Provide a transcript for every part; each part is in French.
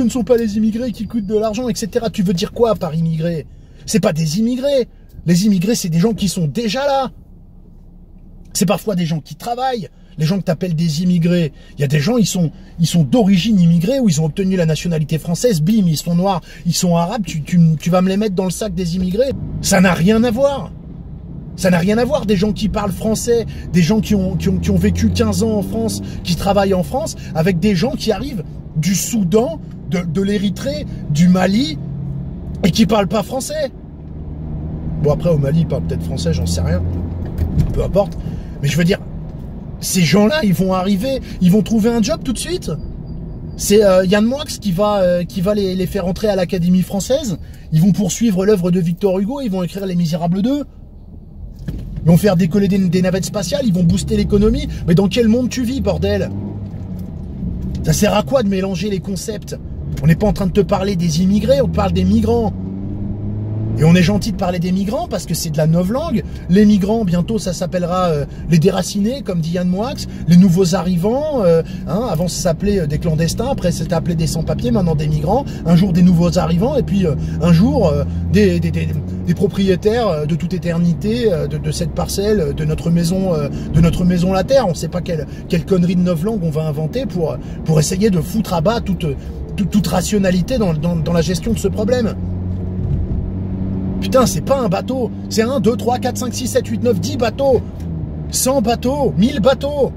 ce ne sont pas les immigrés qui coûtent de l'argent, etc. Tu veux dire quoi par immigrés? C'est pas des immigrés. Les immigrés, c'est des gens qui sont déjà là. C'est parfois des gens qui travaillent. Les gens que tu appelles des immigrés, il y a des gens, ils sont d'origine immigrée ou ils ont obtenu la nationalité française, bim, ils sont noirs, ils sont arabes, tu vas me les mettre dans le sac des immigrés. Ça n'a rien à voir. Ça n'a rien à voir, des gens qui parlent français, des gens qui ont vécu 15 ans en France, qui travaillent en France, avec des gens qui arrivent du Soudan, de l'Érythrée, du Mali, et qui parlent pas français. Bon, après, au Mali, ils parlent peut-être français, j'en sais rien. Peu importe. Mais je veux dire, ces gens-là, ils vont arriver, ils vont trouver un job tout de suite. C'est Yann Moix qui va les faire entrer à l'Académie française. Ils vont poursuivre l'œuvre de Victor Hugo, ils vont écrire Les Misérables 2. Ils vont faire décoller des navettes spatiales, ils vont booster l'économie. Mais dans quel monde tu vis, bordel? Ça sert à quoi de mélanger les concepts? On n'est pas en train de te parler des immigrés, on te parle des migrants. Et on est gentil de parler des migrants parce que c'est de la novlangue. Les migrants, bientôt, ça s'appellera les déracinés, comme dit Yann Moix. Les nouveaux arrivants, avant ça s'appelait des clandestins, après c'était appelé des sans-papiers, maintenant des migrants. Un jour des nouveaux arrivants, et puis un jour des propriétaires de toute éternité de cette parcelle, de notre maison la Terre. On ne sait pas quelle connerie de novlangue on va inventer pour essayer de foutre à bas toute rationalité dans la gestion de ce problème. Putain, c'est pas un bateau, c'est 1, 2, 3, 4, 5, 6, 7, 8, 9, 10 bateaux, 100 bateaux, 1000 bateaux.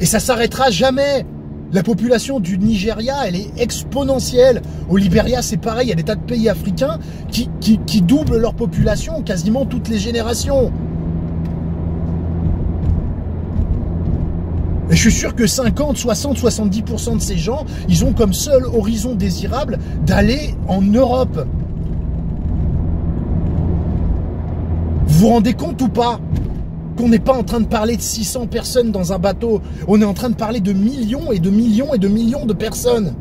Et ça s'arrêtera jamais. La population du Nigeria, elle est exponentielle. Au Libéria, c'est pareil, il y a des tas de pays africains qui doublent leur population quasiment toutes les générations. Et je suis sûr que 50, 60, 70% de ces gens, ils ont comme seul horizon désirable d'aller en Europe. Vous vous rendez compte ou pas qu'on n'est pas en train de parler de 600 personnes dans un bateau? On est en train de parler de millions et de millions et de millions de personnes.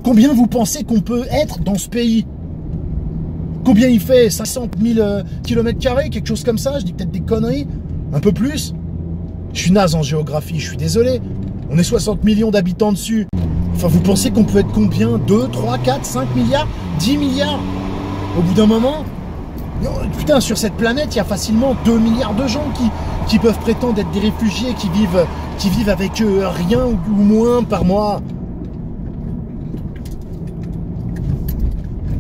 Combien vous pensez qu'on peut être dans ce pays? Combien il fait? 500 000 km², quelque chose comme ça? Je dis peut-être des conneries. Un peu plus? Je suis naze en géographie, je suis désolé. On est 60 millions d'habitants dessus. Enfin, vous pensez qu'on peut être combien? 2, 3, 4, 5 milliards? 10 milliards? Au bout d'un moment? Putain, sur cette planète, il y a facilement 2 milliards de gens qui peuvent prétendre être des réfugiés, qui vivent avec rien ou moins par mois.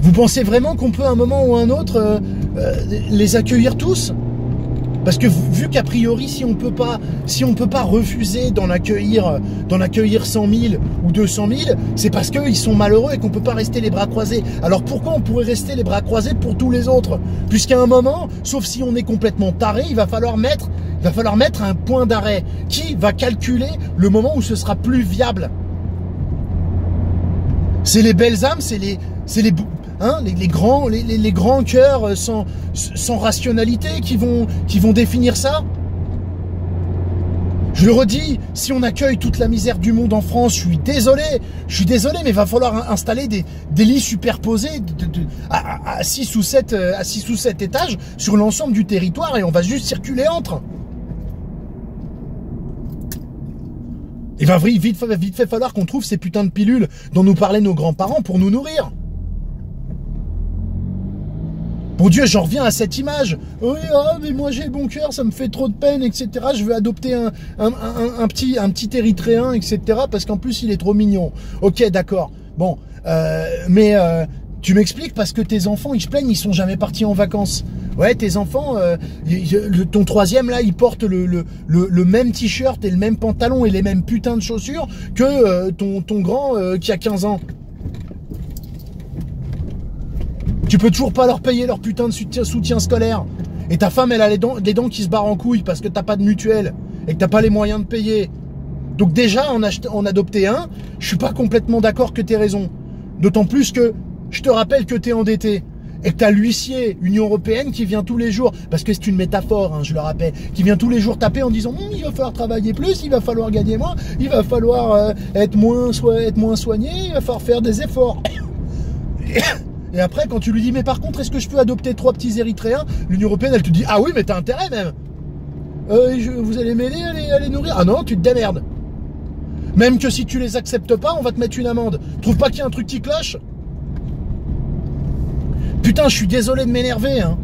Vous pensez vraiment qu'on peut à un moment ou à un autre les accueillir tous? Parce que vu qu'a priori, si on peut pas refuser d'en accueillir 100 000 ou 200 000, c'est parce qu'ils sont malheureux et qu'on peut pas rester les bras croisés. Alors pourquoi on pourrait rester les bras croisés pour tous les autres? Puisqu'à un moment, sauf si on est complètement taré, il va falloir mettre un point d'arrêt. Qui va calculer le moment où ce sera plus viable? C'est les belles âmes, c'est les grands cœurs sans rationalité qui vont définir ça. Je le redis, si on accueille toute la misère du monde en France, je suis désolé, mais il va falloir installer des lits superposés à 6 ou 7 étages sur l'ensemble du territoire et on va juste circuler entre. Il va vite fait falloir qu'on trouve ces putains de pilules dont nous parlaient nos grands-parents pour nous nourrir. Bon Dieu, j'en reviens à cette image. Oui, mais moi j'ai bon cœur, ça me fait trop de peine, etc. Je veux adopter un petit Érythréen, etc. Parce qu'en plus il est trop mignon. Ok, d'accord. Bon, tu m'expliques parce que tes enfants, ils se plaignent, ils sont jamais partis en vacances. Ouais, tes enfants, ton troisième là, il porte le même t-shirt et le même pantalon et les mêmes putains de chaussures que ton grand qui a 15 ans. Tu peux toujours pas leur payer leur putain de soutien scolaire. Et ta femme, elle a les dents qui se barrent en couilles parce que t'as pas de mutuelle et que t'as pas les moyens de payer. Donc déjà, en adopter un, je suis pas complètement d'accord que t'aies raison. D'autant plus que je te rappelle que t'es endetté et que t'as l'huissier Union Européenne qui vient tous les jours, parce que c'est une métaphore, hein, je le rappelle, qui vient tous les jours taper en disant il va falloir travailler plus, il va falloir gagner moins, il va falloir être moins soigné, il va falloir faire des efforts. Et après, quand tu lui dis, mais par contre, est-ce que je peux adopter 3 petits Érythréens? L'Union Européenne, elle te dit, ah oui, mais t'as intérêt même. Vous allez m'aider à les nourrir? Ah non, tu te démerdes. Même que si tu les acceptes pas, on va te mettre une amende. Trouve pas qu'il y a un truc qui cloche? Putain, je suis désolé de m'énerver, hein.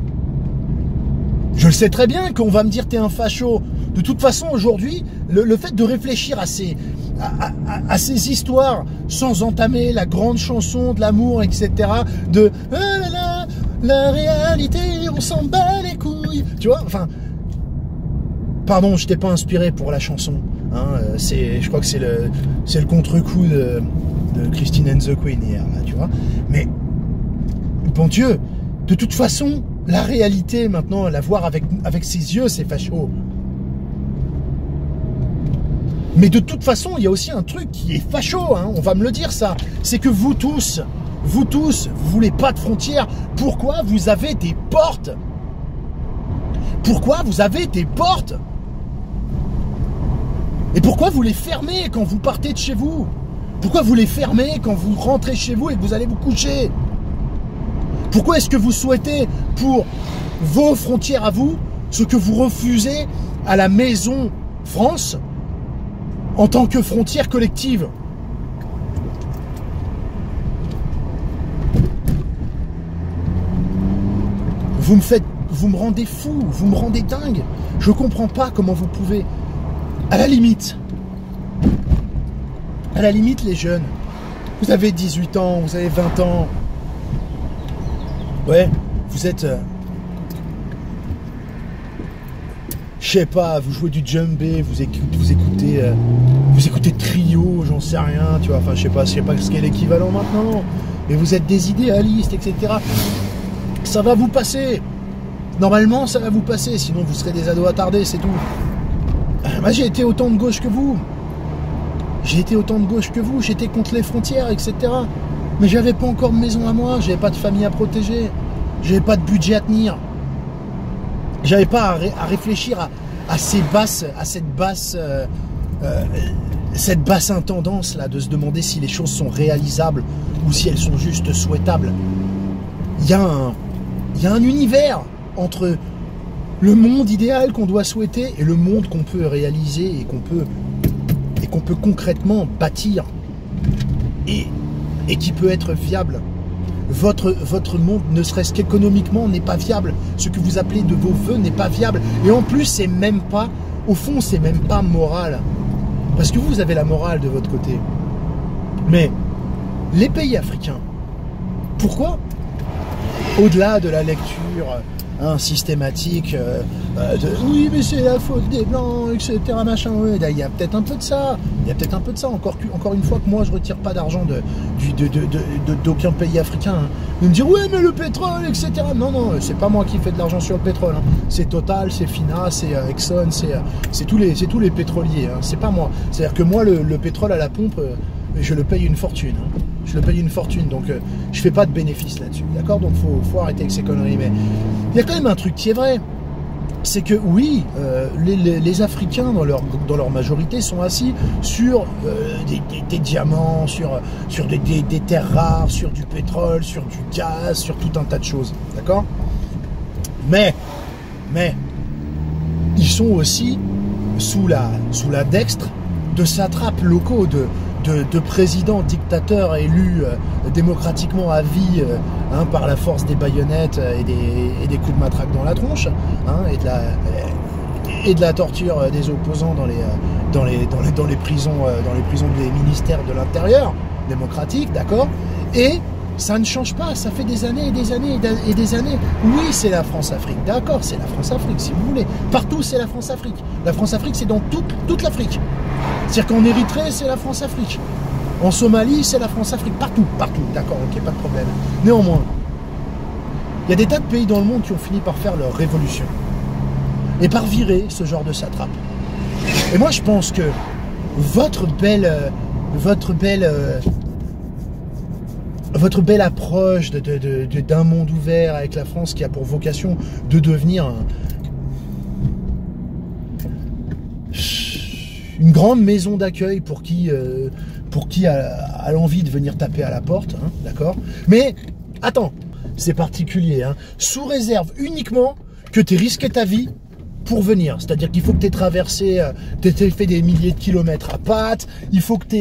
Je le sais très bien qu'on va me dire t'es un facho. De toute façon, aujourd'hui, le fait de réfléchir à ces histoires sans entamer la grande chanson de l'amour, etc. De ah là là, la réalité, on s'en bat les couilles. Tu vois, enfin, pardon, je t'ai pas inspiré pour la chanson. Hein, je crois que c'est le contre-coup de Christine and the Queen hier, là, tu vois. Mais bon Dieu, de toute façon, la réalité maintenant, la voir avec ses yeux, c'est facho. Mais de toute façon, il y a aussi un truc qui est facho, hein, on va me le dire ça. C'est que vous tous, vous voulez pas de frontières. Pourquoi vous avez des portes? Pourquoi vous avez des portes? Et pourquoi vous les fermez quand vous partez de chez vous? Pourquoi vous les fermez quand vous rentrez chez vous et que vous allez vous coucher? Pourquoi est-ce que vous souhaitez pour vos frontières à vous ce que vous refusez à la maison France en tant que frontière collective? Vous me rendez fou, vous me rendez dingue. Je comprends pas comment vous pouvez. À la limite, les jeunes, vous avez 18 ans, vous avez 20 ans. Ouais, vous êtes... je sais pas, vous jouez du djembé, vous écoutez Trio, j'en sais rien, tu vois, enfin je sais pas ce qu'est l'équivalent maintenant, mais vous êtes des idéalistes, etc. Ça va vous passer. Normalement, ça va vous passer, sinon vous serez des ados attardés, c'est tout. Moi, j'ai été autant de gauche que vous. J'étais contre les frontières, etc. Mais j'avais pas encore de maison à moi, j'avais pas de famille à protéger, j'avais pas de budget à tenir. J'avais pas à réfléchir à cette basse intendance là, de se demander si les choses sont réalisables ou si elles sont juste souhaitables. Il y a un univers entre le monde idéal qu'on doit souhaiter et le monde qu'on peut réaliser et qu'on peut concrètement bâtir et qui peut être viable. Votre monde, ne serait-ce qu'économiquement, n'est pas viable. Ce que vous appelez de vos voeux n'est pas viable. Et en plus, c'est même pas, au fond, c'est même pas moral. Parce que vous avez la morale de votre côté. Mais les pays africains, pourquoi? Au-delà de la lecture systématique oui, mais c'est la faute des Blancs, etc. Machin, ouais, il y a peut-être un peu de ça. Encore une fois que moi, je retire pas d'argent d'aucun pays africain. Hein. De me dire, ouais, mais le pétrole, etc. Non, c'est pas moi qui fais de l'argent sur le pétrole. Hein. C'est Total, c'est Fina, c'est Exxon, c'est tous les pétroliers. Hein. C'est pas moi. C'est-à-dire que moi, le pétrole à la pompe, je le paye une fortune. Hein. Je le paye une fortune, donc je fais pas de bénéfice là-dessus. D'accord? Donc faut arrêter avec ces conneries. Mais il y a quand même un truc qui est vrai. C'est que oui, les Africains, dans leur majorité, sont assis sur des diamants, sur des terres rares, sur du pétrole, sur du gaz, sur tout un tas de choses. D'accord? Mais, ils sont aussi sous la dextre de satrapes locaux, de présidents dictateurs élus démocratiquement à vie par la force des baïonnettes et des coups de matraque dans la tronche, et de la torture des opposants dans les prisons des ministères de l'Intérieur démocratiques, d'accord? Et ça ne change pas, ça fait des années et des années et des années. Oui, c'est la France-Afrique, d'accord, c'est la France-Afrique, si vous voulez. Partout, c'est la France-Afrique. La France-Afrique, c'est dans toute l'Afrique. C'est-à-dire qu'en Érythrée, c'est la France-Afrique. En Somalie, c'est la France-Afrique. Partout, d'accord, ok, pas de problème. Néanmoins, il y a des tas de pays dans le monde qui ont fini par faire leur révolution. Et par virer ce genre de satrape. Et moi, je pense que votre belle approche d'un monde ouvert avec la France qui a pour vocation de devenir une grande maison d'accueil pour qui a l'envie de venir taper à la porte, hein, d'accord? Mais attends, c'est particulier, hein, sous réserve uniquement que tu aies risqué ta vie pour venir. C'est-à-dire qu'il faut que tu aies traversé, fait des milliers de kilomètres à pattes, il faut que tu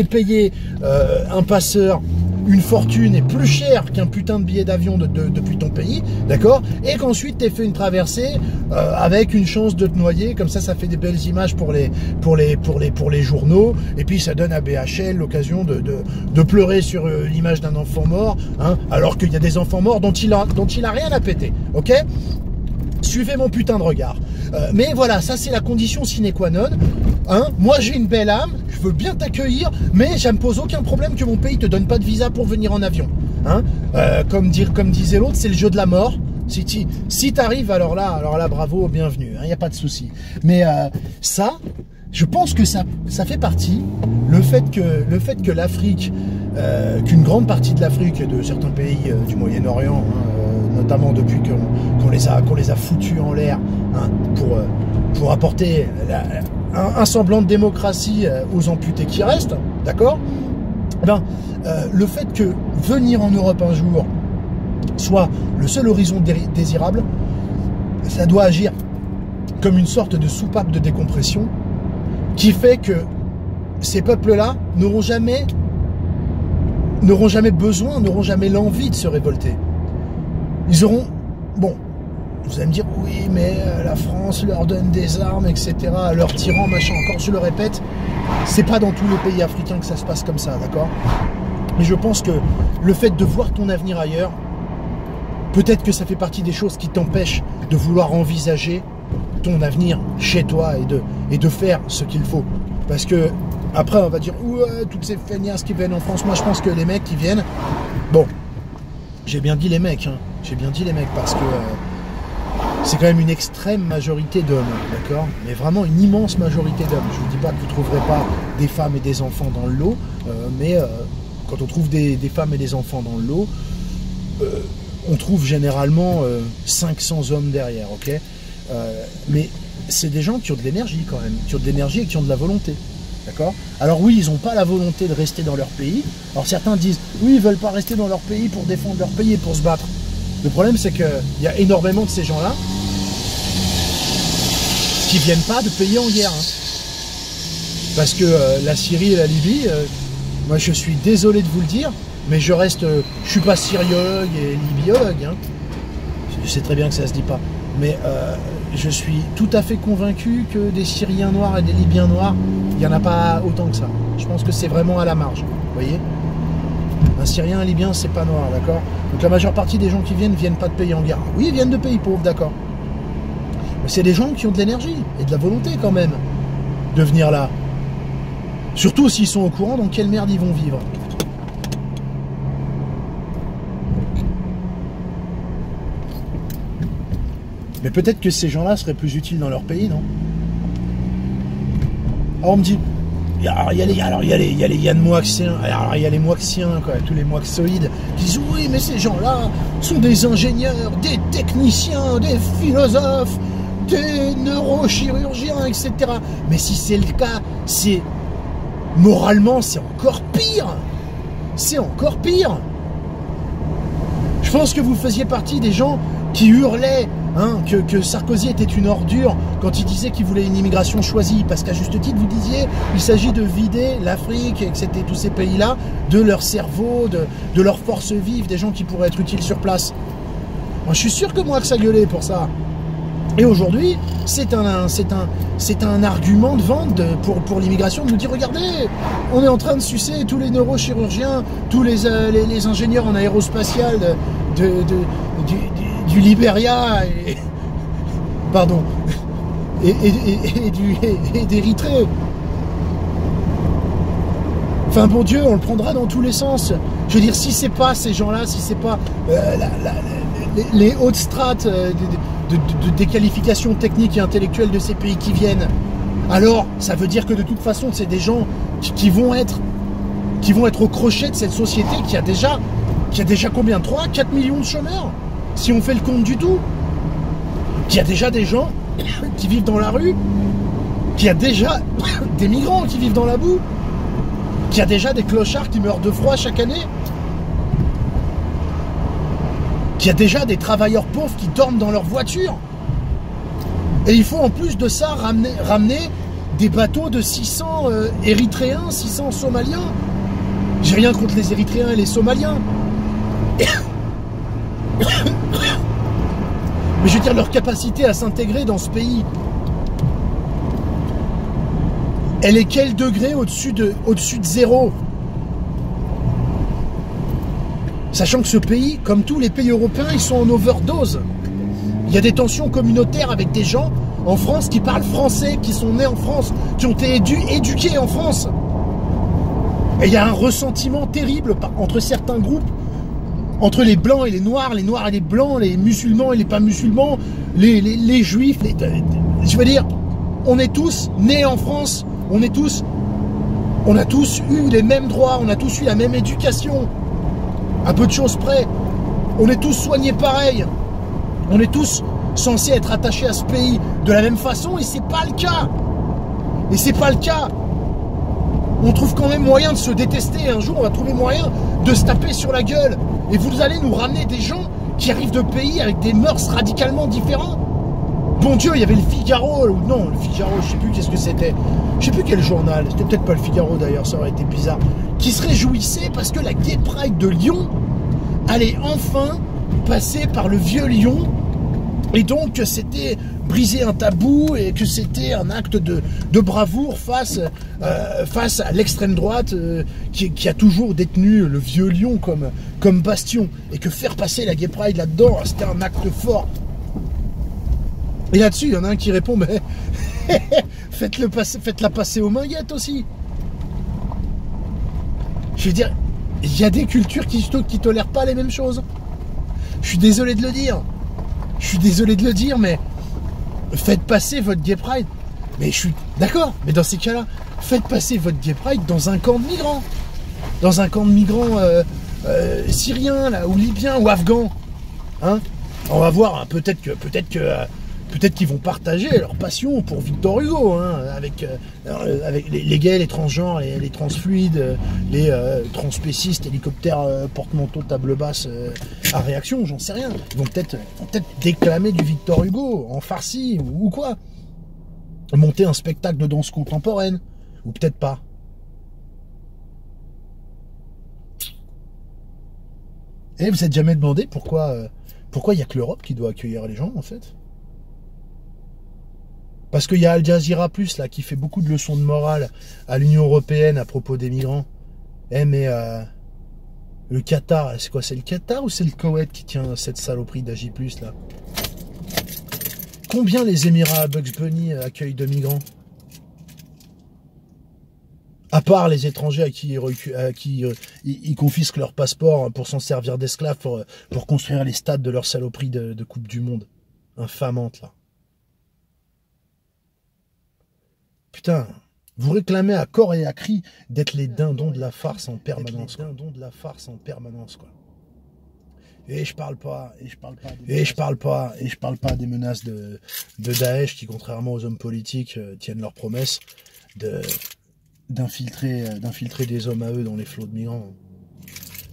aies payé un passeur une fortune et plus cher qu'un putain de billet d'avion depuis ton pays, d'accord? Et qu'ensuite tu aies fait une traversée avec une chance de te noyer, comme ça fait des belles images pour les journaux, et puis ça donne à BHL l'occasion de pleurer sur l'image d'un enfant mort, hein, alors qu'il y a des enfants morts dont il a rien à péter, ok? Suivez mon putain de regard. Mais voilà, ça c'est la condition sine qua non. Hein, moi j'ai une belle âme, je veux bien t'accueillir, mais ça me pose aucun problème que mon pays te donne pas de visa pour venir en avion. Hein, comme disait l'autre, c'est le jeu de la mort. Si t'arrives, alors là, bravo, bienvenue. Il n'y a pas de souci. Mais ça, je pense que ça fait partie. Le fait que l'Afrique, qu'une grande partie de l'Afrique et de certains pays du Moyen-Orient, hein, notamment depuis qu'on les a foutus en l'air, hein, pour apporter un semblant de démocratie aux amputés qui restent, d'accord? Ben, le fait que venir en Europe un jour soit le seul horizon désirable, ça doit agir comme une sorte de soupape de décompression qui fait que ces peuples-là n'auront jamais besoin, n'auront jamais l'envie de se révolter. Ils auront... Bon, vous allez me dire, oui, mais la France leur donne des armes, etc., leurs tyrans, machin, encore, je le répète, c'est pas dans tous les pays africains que ça se passe comme ça, d'accord? Mais je pense que le fait de voir ton avenir ailleurs, peut-être que ça fait partie des choses qui t'empêchent de vouloir envisager ton avenir chez toi et de faire ce qu'il faut. Parce que, après, on va dire, ouais, toutes ces feignasses qui viennent en France, moi je pense que les mecs qui viennent, bon, j'ai bien dit les mecs, hein, j'ai bien dit les mecs, parce que c'est quand même une extrême majorité d'hommes, d'accord? Mais vraiment une immense majorité d'hommes. Je ne vous dis pas que vous ne trouverez pas des femmes et des enfants dans le lot, mais quand on trouve des femmes et des enfants dans le lot, on trouve généralement 500 hommes derrière, ok? Mais c'est des gens qui ont de l'énergie quand même, qui ont de l'énergie et qui ont de la volonté, d'accord? Alors oui, ils n'ont pas la volonté de rester dans leur pays. Alors certains disent, oui, ils ne veulent pas rester dans leur pays pour défendre leur pays et pour se battre. Le problème, c'est qu'il y a énormément de ces gens-là qui ne viennent pas de pays en guerre. Hein. Parce que la Syrie et la Libye, moi je suis désolé de vous le dire, mais je suis pas syriologue et libyologue. Hein. Je sais très bien que ça se dit pas. Mais je suis tout à fait convaincu que des Syriens noirs et des Libyens noirs, il n'y en a pas autant que ça. Je pense que c'est vraiment à la marge. Vous voyez ? Un Syrien, un Libyen, c'est pas noir, d'accord? Donc la majeure partie des gens qui viennent pas de pays en guerre. Oui, ils viennent de pays pauvres, d'accord. Mais c'est des gens qui ont de l'énergie et de la volonté quand même de venir là. Surtout s'ils sont au courant dans quelle merde ils vont vivre. Mais peut-être que ces gens-là seraient plus utiles dans leur pays, non? Alors on me dit... Alors il y a les Yann Moaxiens, alors il y a les Moaxiens, quoi, tous les Moaxoïdes, qui disent oui, mais ces gens-là sont des ingénieurs, des techniciens, des philosophes, des neurochirurgiens, etc. Mais si c'est le cas, c'est moralement, c'est encore pire. C'est encore pire. Je pense que vous faisiez partie des gens qui hurlaient hein, que Sarkozy était une ordure quand il disait qu'il voulait une immigration choisie, parce qu'à juste titre vous disiez il s'agit de vider l'Afrique et tous ces pays-là de leur cerveau, de leur force vive, des gens qui pourraient être utiles sur place. Moi, je suis sûr que moi que ça gueulait pour ça. Et aujourd'hui, c'est un argument de vente pour l'immigration de nous dire regardez, on est en train de sucer tous les neurochirurgiens, tous les ingénieurs en aérospatial du Libéria et pardon et d'Érythrée. Enfin bon Dieu, on le prendra dans tous les sens. Je veux dire, si c'est pas ces gens-là, si c'est pas les hautes strates des qualifications techniques et intellectuelles de ces pays qui viennent, alors ça veut dire que de toute façon c'est des gens qui vont être au crochet de cette société qui a déjà combien, 3, 4 millions de chômeurs, si on fait le compte du tout, qui a déjà des gens qui vivent dans la rue, qui a déjà des migrants qui vivent dans la boue, qui a déjà des clochards qui meurent de froid chaque année, qui a déjà des travailleurs pauvres qui dorment dans leur voiture. Et il faut en plus de ça ramener des bateaux de 600 Érythréens, 600 Somaliens. J'ai rien contre les Érythréens et les Somaliens. Mais je veux dire, leur capacité à s'intégrer dans ce pays, elle est quel degré au-dessus de zéro? Sachant que ce pays, comme tous les pays européens, ils sont en overdose. Il y a des tensions communautaires avec des gens en France qui parlent français, qui sont nés en France, qui ont été éduqués en France. Et il y a un ressentiment terrible entre certains groupes, entre les blancs et les noirs et les blancs, les musulmans et les pas musulmans, les juifs. Je veux dire, on est tous nés en France, on a tous eu les mêmes droits, on a tous eu la même éducation. À peu de choses près. On est tous soignés pareil. On est tous censés être attachés à ce pays de la même façon et c'est pas le cas. Et c'est pas le cas. On trouve quand même moyen de se détester. Un jour, on va trouver moyen de se taper sur la gueule. Et vous allez nous ramener des gens qui arrivent de pays avec des mœurs radicalement différents. Bon Dieu, il y avait le Figaro. Non, le Figaro, je sais plus qu'est-ce que c'était. Je sais plus quel journal. C'était peut-être pas le Figaro d'ailleurs, ça aurait été bizarre. Qui se réjouissait parce que la Gay Pride de Lyon allait enfin passer par le vieux Lyon. Et donc c'était briser un tabou et que c'était un acte de bravoure face à l'extrême droite qui a toujours détenu le vieux Lyon comme bastion. Et que faire passer la Gay Pride là-dedans, c'était un acte fort. Et là-dessus, il y en a un qui répond, mais faites-la passer aux minguettes aussi. Je veux dire, il y a des cultures qui tolèrent pas les mêmes choses. Je suis désolé de le dire. Je suis désolé de le dire, mais faites passer votre Gay Pride. Mais je suis d'accord, mais dans ces cas-là, faites passer votre Gay Pride dans un camp de migrants. Dans un camp de migrants syriens, là, ou libyens, ou afghans. Hein? On va voir, hein, peut-être qu'ils vont partager leur passion pour Victor Hugo, hein, avec les gays, les transgenres, les transfluides, les transspécistes, hélicoptères porte-manteau, table basse à réaction, j'en sais rien. Ils vont peut-être déclamer du Victor Hugo en farci ou quoi. Monter un spectacle de danse contemporaine, ou peut-être pas. Et vous êtes jamais demandé pourquoi il n'y a que l'Europe qui doit accueillir les gens, en fait? Parce qu'il y a Al Jazeera Plus là qui fait beaucoup de leçons de morale à l'Union Européenne à propos des migrants. Eh mais le Qatar, c'est quoi? C'est le Qatar ou c'est le Koweït qui tient cette saloperie d'AJ+, là? Combien les Émirats à Bugs Bunny accueillent de migrants? À part les étrangers à qui ils confisquent leur passeport pour s'en servir d'esclaves pour construire les stades de leur saloperie de Coupe du Monde. Infamante, là. Putain, vous réclamez à corps et à cri d'être les dindons de la farce en permanence. Quoi. Et je parle pas des menaces de Daesh qui, contrairement aux hommes politiques, tiennent leurs promesses d'infiltrer des hommes à eux dans les flots de migrants.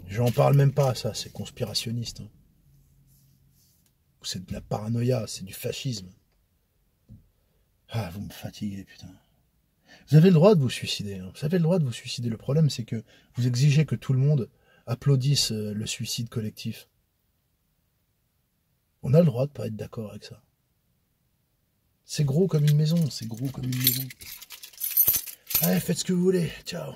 J'en parle même pas, ça, c'est conspirationniste. Hein. C'est de la paranoïa, c'est du fascisme. Ah, vous me fatiguez, putain. Vous avez le droit de vous suicider. Hein. Vous avez le droit de vous suicider. Le problème, c'est que vous exigez que tout le monde applaudisse le suicide collectif. On a le droit de pas être d'accord avec ça. C'est gros comme une maison. C'est gros comme une maison. Allez, faites ce que vous voulez. Ciao.